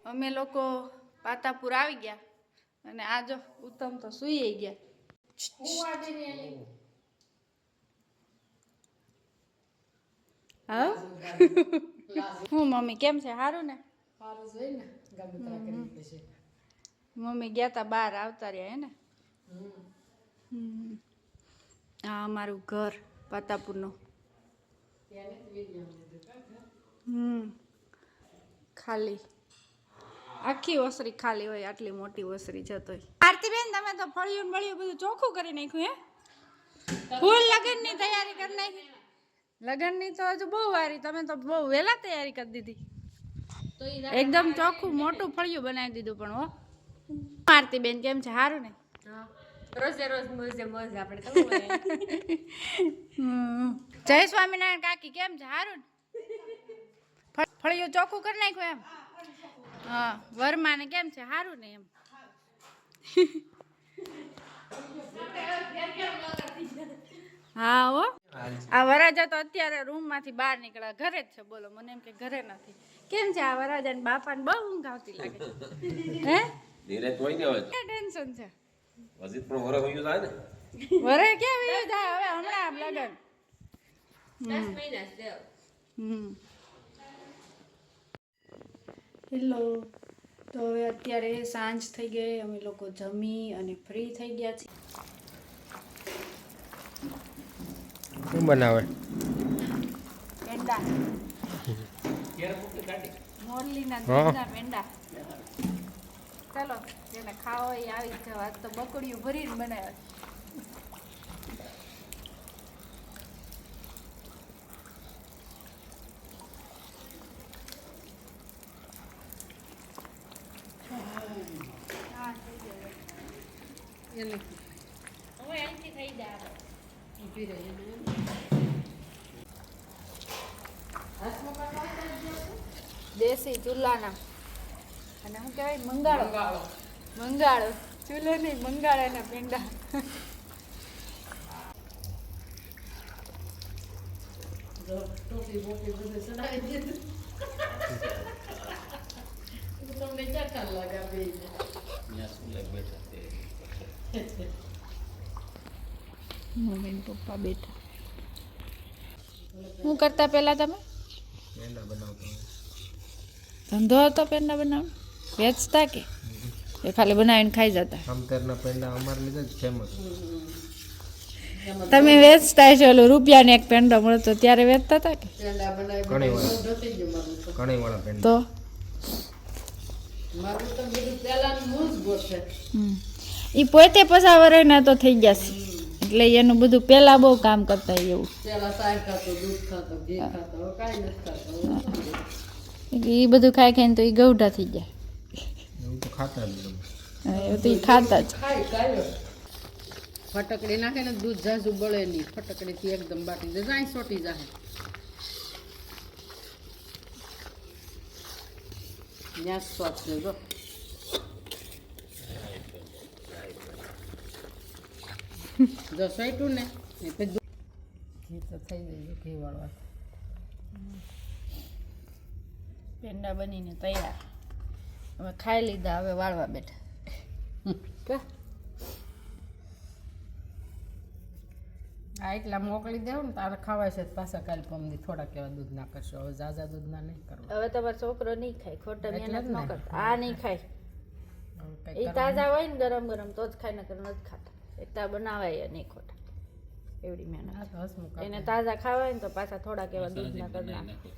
અમે લોકો પાતાપુર આવી ગયા અને આ જો ઉત્તમ તો સૂઈ ગયા. હા હું મમ્મી કેમ છે? સારું ને? મમ્મી ગયા તા બહાર આવતા રહ્યા હે ને. આ અમારું ઘર પાતાપુરનું. ખાલી આખી ઓસરી ખાલી હોય, આટલી મોટી ઓસરી જતોય. આરતીબેન તમે તો ફળિયું બળિયું બધું ચોખ્ખું કરી નાખ્યું હે? ફૂલ લગનની તૈયારી કરી નાખી? લગનની તો હજુ બહુ વારી, તમે તો બહુ વહેલા તૈયારી કરી દીધી. એકદમ ચોખ્ખું મોટું ફળિયું બનાવી દીધું. પણ હો આરતીબેન કેમ છે? સારું ને? રોજે રોજ મોજે મોજ આપણે તો. જય સ્વામિનારાયણ કાકી કેમ છે? સારું ને? ફળિયું ચોખ્ખું કરી નાખ્યું એમ? હા. વરમાને કેમ છે? સારું ને એમ? હા હો. આ વરાજા તો અત્યારે રૂમ માંથી બહાર નીકળ્યા, ઘરે જ છે. બોલો, મને એમ કે ઘરે નથી. કેમ છે આ વરાજા ને બાપા ને? બહુ ઊંઘ આવતી લાગે. હે ધીરે કોઈ ને હોય ટેન્શન છે. વજીત પણ વરે હોયું જાય ને. વરે ક્યાં હોયું જાય હવે? હમણાં લગન 10 મહિના છે. હેલો. તો હવે અત્યારે સાંજ થઈ ગઈ, અમે લોકો જમી અને ફ્રી થઈ ગયા છીએ. શું બનાવે? પેંડા. મોરલીના દૂધના પેંડા. ચાલો જેને ખાવા હોય આવી જાવ. આજ તો બકડીયું ભરીને બનાવ્યા. દેશી ચૂલાના અને શું કહેવાય? મંગાળો. મંગાળો ચૂલો નહીં, મંગાળાના પેંડા. મમ્મી પપ્પા બેઠા. શું કરતા પેલા તમે? પેંડા બનાવતા. ધંધો હતો પેંડા બનાવવાનો? વેચતા કે ખાલી બનાવીને ખાઈ જતા? સમતરના પેંડા અમારે લીધે જ ફેમસ. તમે વેચતા છો? ઓલું રૂપિયાને એક પેંડો મળતો ત્યારે વેચતા હતા કે? ઘણી વાળા પેંડા તો એ પોતે પસાવરના તો થઈ જશે, એટલે એનું બધું પેલા બહુ કામ કરતા એવું. એ બધું ખાઈ ખાઈને તો એ ગૌઢા થઈ જાય. એવું તો ખાતા જ એવું તો એ ખાતા જ. ફટકડી નાખે ને દૂધ ઝાઝું બળે નહીં. ફટકડીથી એકદમ બાટી દે, જાય સોટી જાય. ત્યાં સ્વાદ છે જો. જો સોઈટું ને ઘી તો થઈ જાય ઘી વાળવા. પેંડા બનીને તૈયાર. હવે ખાઈ લીધા, હવે વાળવા બેઠા. આ એટલા મોકલી દેવું ને તારે ખવાય છે. પાછા કાલ પમદી થોડાક એવા દૂધ ના કરશો. હવે ઝાઝા દૂધના નહીં કરવા. હવે તમારો છોકરો નહીં ખાય, ખોટા મહેનત ન કરતા. આ નહીં ખાય. એ તાજા હોય ને ગરમ ગરમ તો જ ખાય, નકર નથી ખાતા. એટલા બનાવાય નહીં ખોટા. એવડી મહેનત. એને તાજા ખાવાય ને તો પાછા થોડાક એવા દૂધ ના કરી નાખે.